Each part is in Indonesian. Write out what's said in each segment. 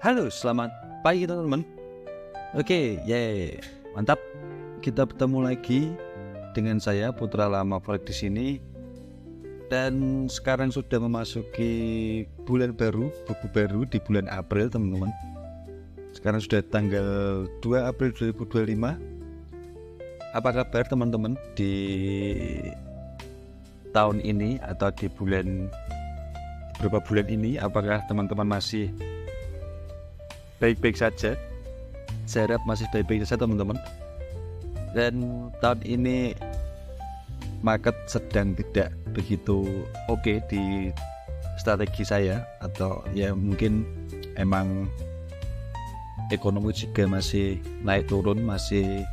Halo, selamat pagi teman-teman. Oke, mantap. Kita bertemu lagi dengan saya Putra Lama Forex di sini. Dan sekarang sudah memasuki bulan baru, buku baru di bulan April, teman-teman. Sekarang sudah tanggal 2 April 2025. Apa kabar teman-teman di tahun ini atau di beberapa bulan ini? Apakah teman-teman masih baik-baik saja? Saya harap masih baik-baik saja teman-teman. Dan tahun ini market sedang tidak begitu oke di strategi saya, atau ya mungkin emang ekonomi juga masih naik turun, masih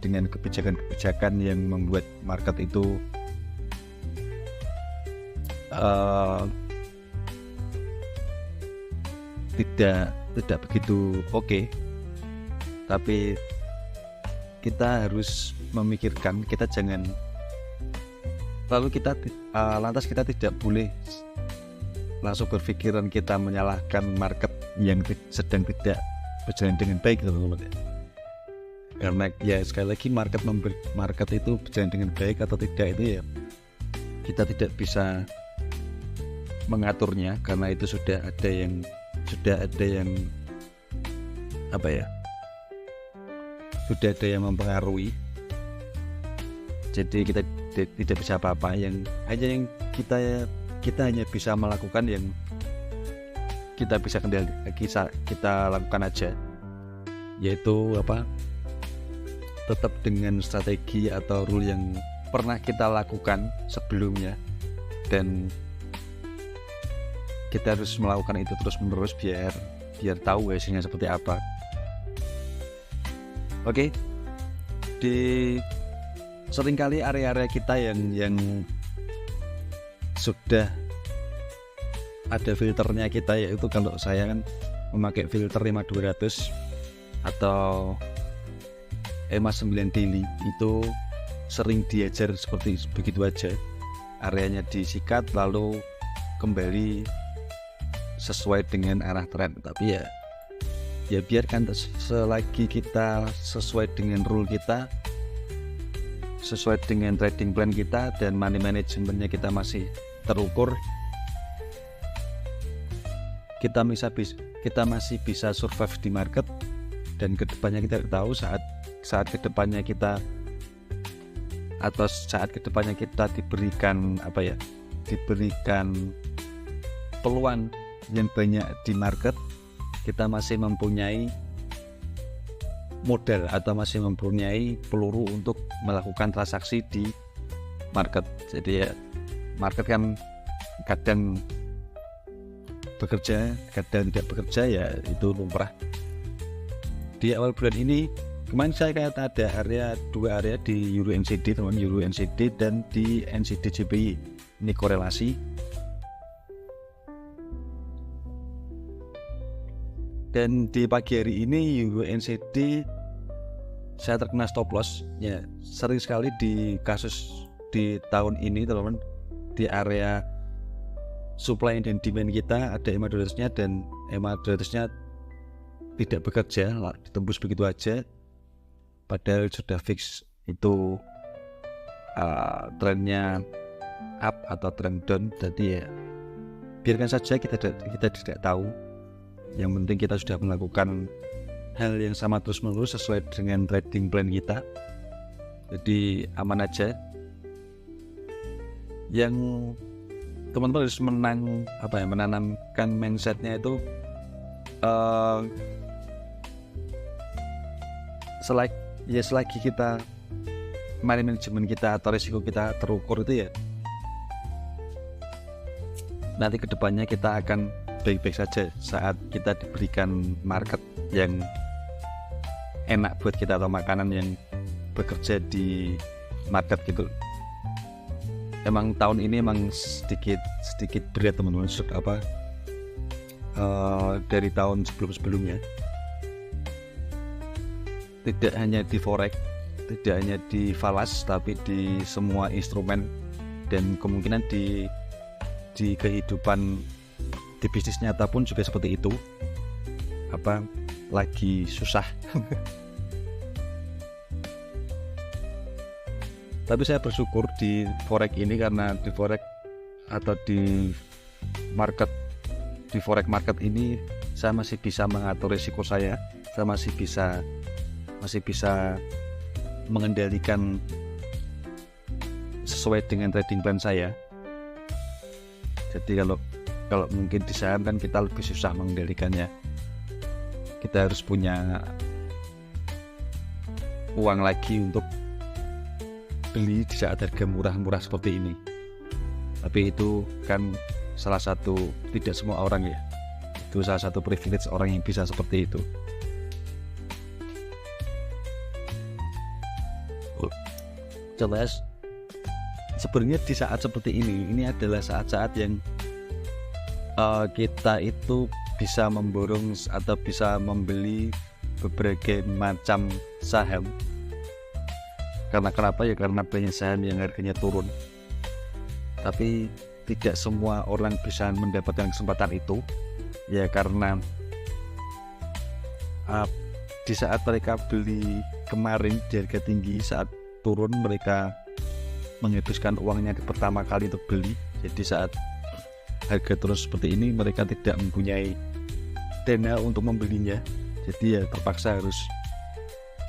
dengan kebijakan-kebijakan yang membuat market itu tidak begitu oke. Tapi kita harus memikirkan, kita jangan lantas kita tidak boleh langsung berpikiran kita menyalahkan market yang sedang tidak berjalan dengan baik, teman-teman. Karena ya sekali lagi market itu berjalan dengan baik atau tidak itu ya kita tidak bisa mengaturnya, karena itu sudah ada yang mempengaruhi. Jadi kita tidak bisa apa-apa. Yang kita hanya bisa melakukan yang kita bisa kita lakukan aja, yaitu tetap dengan strategi atau rule yang pernah kita lakukan sebelumnya, dan kita harus melakukan itu terus menerus biar tahu hasilnya seperti apa. Oke. Di seringkali area-area kita yang sudah ada filternya kita, yaitu kalau saya kan memakai filter 5200 atau EMA 9 daily, itu sering diajar seperti begitu aja, areanya disikat lalu kembali sesuai dengan arah tren. Tapi ya biarkan, selagi kita sesuai dengan rule kita, sesuai dengan trading plan kita, dan money managementnya kita masih terukur, kita masih bisa survive di market. Dan kedepannya kita tahu saat kedepannya kita diberikan peluang yang banyak di market, kita masih mempunyai modal atau masih mempunyai peluru untuk melakukan transaksi di market. Jadi ya market kan kadang bekerja, kadang tidak bekerja, ya itu lumrah. Di awal bulan ini kemarin saya kayak ada dua area di Euro NCD, teman, Euro NCD dan di NCD JPY. Ini korelasi. Dan di pagi hari ini Euro NCD saya terkena stop loss. Ya, sering sekali di kasus di tahun ini, teman-teman, di area supply dan demand kita ada EMA 200-nya, dan EMA 200-nya tidak bekerja, ditembus begitu aja, padahal sudah fix itu trennya up atau trend down. Jadi ya biarkan saja, kita tidak tahu. Yang penting kita sudah melakukan hal yang sama terus menerus sesuai dengan trading plan kita, jadi aman aja. Yang teman-teman harus menanamkan mindsetnya itu selagi kita manajemen kita atau risiko kita terukur, itu ya nanti kedepannya kita akan baik-baik saja saat kita diberikan market yang enak buat kita, atau makanan yang bekerja di market gitu. Emang tahun ini emang sedikit berat, teman-teman, dari tahun sebelumnya. Tidak hanya di forex, tidak hanya di falas, tapi di semua instrumen, dan kemungkinan di kehidupan di bisnis nyata pun juga seperti itu. lagi susah. Tapi saya bersyukur di forex ini, karena di forex atau di forex market ini saya masih bisa mengatur risiko saya masih bisa mengendalikan sesuai dengan trading plan saya. Jadi kalau mungkin di saham kan kita lebih susah mengendalikannya. Kita harus punya uang lagi untuk beli di saat harga murah-murah seperti ini. Tapi itu kan salah satu, tidak semua orang ya, itu salah satu privilege orang yang bisa seperti itu. Jelas, sebenarnya di saat seperti ini adalah saat-saat yang kita itu bisa memborong atau bisa membeli berbagai macam saham. Karena kenapa ya? Karena banyak saham yang harganya turun. Tapi tidak semua orang bisa mendapatkan kesempatan itu. Ya karena di saat mereka beli kemarin di harga tinggi, saat turun mereka menghabiskan uangnya pertama kali untuk beli. Jadi saat harga turun seperti ini mereka tidak mempunyai dana untuk membelinya. Jadi ya terpaksa harus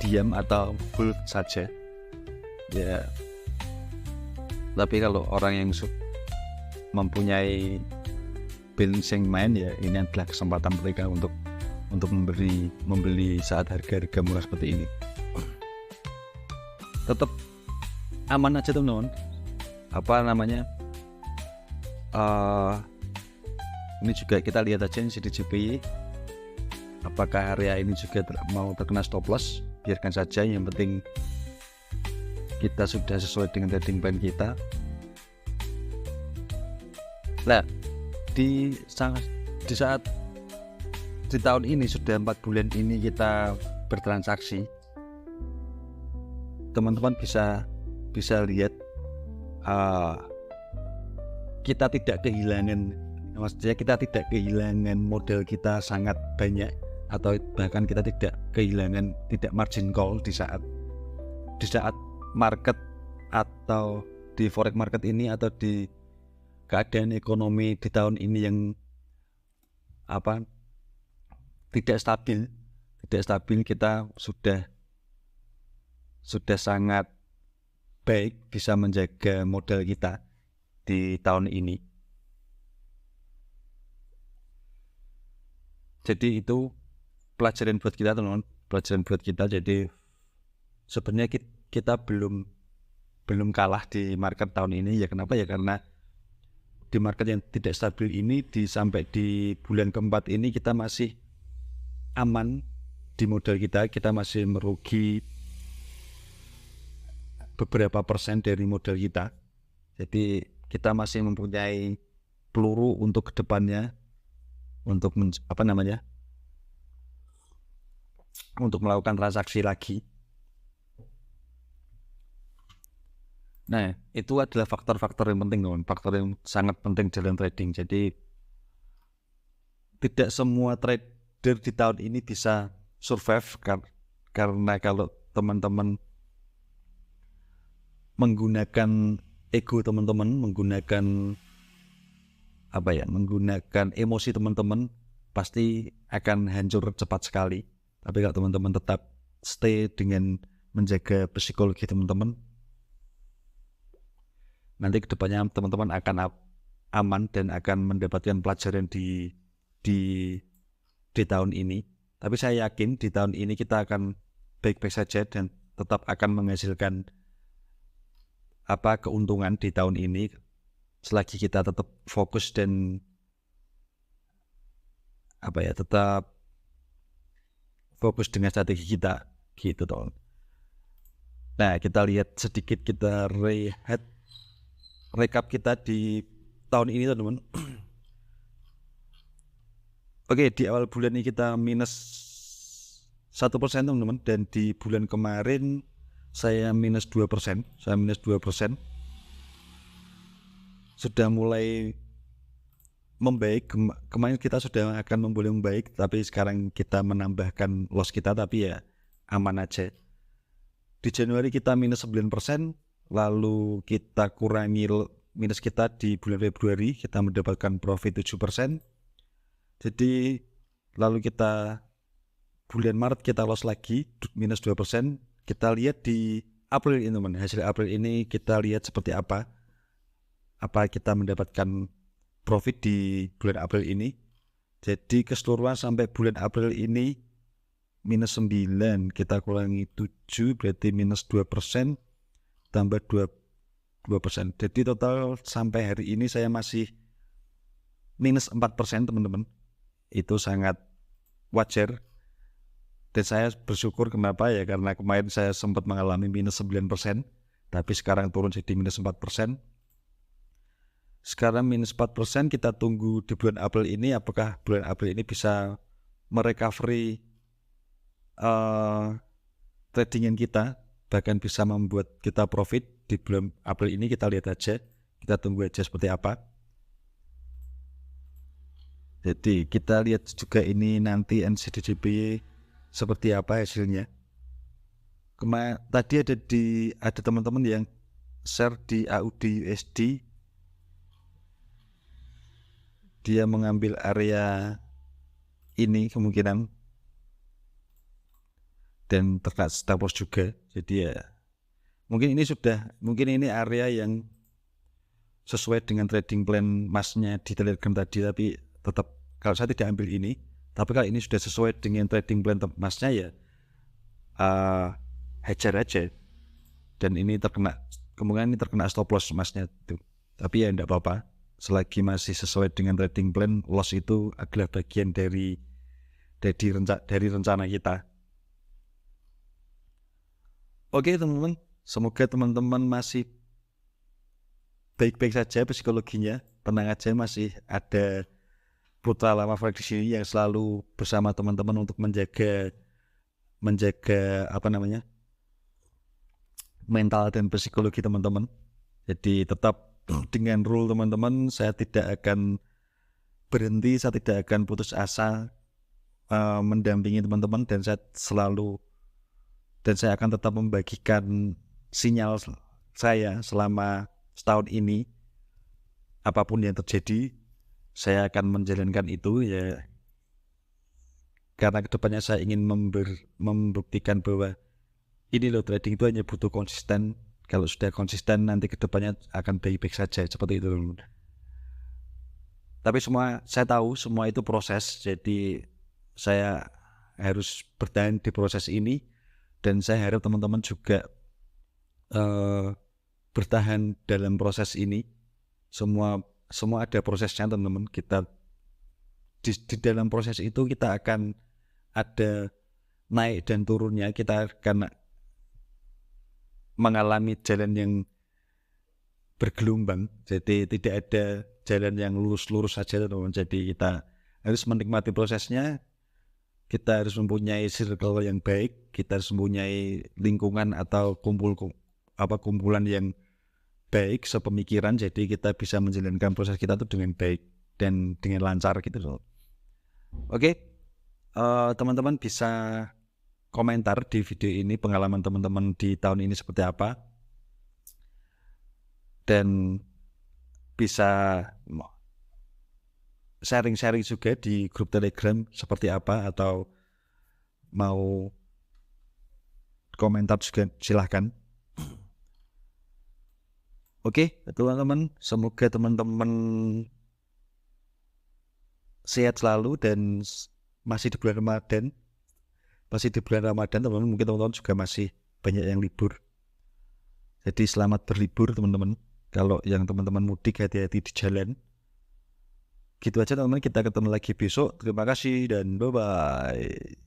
diam atau hold saja. Ya, tapi kalau orang yang mempunyai balancing mind, ya ini adalah kesempatan mereka untuk membeli saat harga murah seperti ini. Tetap aman aja teman-teman. Ini juga kita lihat aja CDJPY, apakah area ini juga mau terkena stop loss. Biarkan saja, yang penting kita sudah sesuai dengan trading plan kita. Nah, di saat di tahun ini sudah 4 bulan ini kita bertransaksi, teman-teman bisa lihat kita tidak kehilangan, maksudnya kita tidak kehilangan modal kita sangat banyak, atau bahkan kita tidak margin call di saat market atau di forex market ini, atau di keadaan ekonomi di tahun ini yang tidak stabil. Kita sudah sangat baik bisa menjaga modal kita di tahun ini. Jadi itu pelajaran buat kita teman-teman, Jadi sebenarnya kita belum kalah di market tahun ini. Ya kenapa ya? Karena di market yang tidak stabil ini, sampai di bulan keempat ini kita masih aman di modal kita masih merugi beberapa persen dari modal kita. Jadi kita masih mempunyai peluru untuk kedepannya, untuk untuk melakukan transaksi lagi. Nah, itu adalah faktor-faktor yang penting, teman. Faktor yang sangat penting dalam trading. Jadi tidak semua trader di tahun ini bisa survive, karena kalau teman-teman menggunakan ego teman-teman, menggunakan emosi teman-teman, pasti akan hancur cepat sekali. Tapi kalau teman-teman tetap stay dengan menjaga psikologi teman-teman, nanti kedepannya teman-teman akan aman dan akan mendapatkan pelajaran di tahun ini. Tapi saya yakin di tahun ini kita akan baik-baik saja dan tetap akan menghasilkan keuntungan di tahun ini, selagi kita tetap fokus dan tetap fokus dengan strategi kita gitu, teman. Nah, kita lihat sedikit, kita recap kita di tahun ini, teman-teman. Oke, di awal bulan ini kita minus 1%, teman-teman, dan di bulan kemarin saya minus 2%. Sudah mulai membaik. Kemarin kita sudah akan mulai membaik, tapi sekarang kita menambahkan loss kita, tapi ya aman aja. Di Januari kita minus 9%, lalu kita kurangi minus kita di bulan Februari, kita mendapatkan profit 7%. Jadi lalu kita bulan Maret kita loss lagi minus 2%. Kita lihat di April ini teman, hasil April ini kita lihat seperti apa kita mendapatkan profit di bulan April ini. Jadi keseluruhan sampai bulan April ini minus 9, kita kurangi 7 berarti minus 2%, tambah 2%. Jadi total sampai hari ini saya masih minus 4% teman-teman. Itu sangat wajar. Dan saya bersyukur kenapa ya, karena kemarin saya sempat mengalami minus 9%, tapi sekarang turun jadi minus 4%. Sekarang minus 4%, kita tunggu di bulan April ini, apakah bulan April ini bisa merecovery tradingan kita, bahkan bisa membuat kita profit di bulan April ini. Kita lihat aja, kita tunggu aja seperti apa. Jadi kita lihat juga ini nanti NZDJPY seperti apa hasilnya. Tadi ada teman-teman yang share di AUD USD, dia mengambil area ini kemungkinan dan terkena stop loss juga. Jadi ya mungkin ini area yang sesuai dengan trading plan masnya di Telegram tadi, tapi tetap kalau saya tidak ambil ini. Tapi kalau ini sudah sesuai dengan trading plan masnya ya hajar aja. Dan ini kemungkinan ini terkena stop loss masnya tuh. Tapi ya enggak apa-apa, selagi masih sesuai dengan trading plan, loss itu adalah bagian dari rencana kita. Oke teman-teman, semoga teman-teman masih baik-baik saja psikologinya, tenang aja, masih ada Putra Lama Forex di sini yang selalu bersama teman-teman untuk menjaga mental dan psikologi teman-teman. Jadi tetap dengan rule teman-teman, saya tidak akan berhenti, saya tidak akan putus asa mendampingi teman-teman, dan saya akan tetap membagikan sinyal saya selama setahun ini. Apapun yang terjadi, saya akan menjalankan itu ya, karena kedepannya saya ingin membuktikan bahwa ini loh, trading itu hanya butuh konsisten. Kalau sudah konsisten, nanti kedepannya akan baik-baik saja, seperti itu. Tapi saya tahu semua itu proses, jadi saya harus bertahan di proses ini, dan saya harap teman-teman juga bertahan dalam proses ini. Semua ada prosesnya teman-teman. Kita di dalam proses itu kita akan ada naik dan turunnya, kita akan mengalami jalan yang bergelombang. Jadi tidak ada jalan yang lurus-lurus saja teman-teman. Jadi kita harus menikmati prosesnya. Kita harus mempunyai circle yang baik, kita harus mempunyai lingkungan atau kumpulan yang baik sepemikiran, jadi kita bisa menjalankan proses kita itu dengan baik dan dengan lancar gitu loh. Oke, teman-teman bisa komentar di video ini pengalaman teman-teman di tahun ini seperti apa, dan bisa sharing-sharing juga di grup Telegram seperti apa, atau mau komentar juga silahkan. Oke teman-teman, semoga teman-teman sehat selalu dan masih di bulan Ramadan. Teman-teman, mungkin teman-teman juga masih banyak yang libur. Jadi selamat berlibur teman-teman. Kalau yang teman-teman mudik, hati-hati di jalan. Gitu aja teman-teman, kita ketemu lagi besok. Terima kasih dan bye-bye.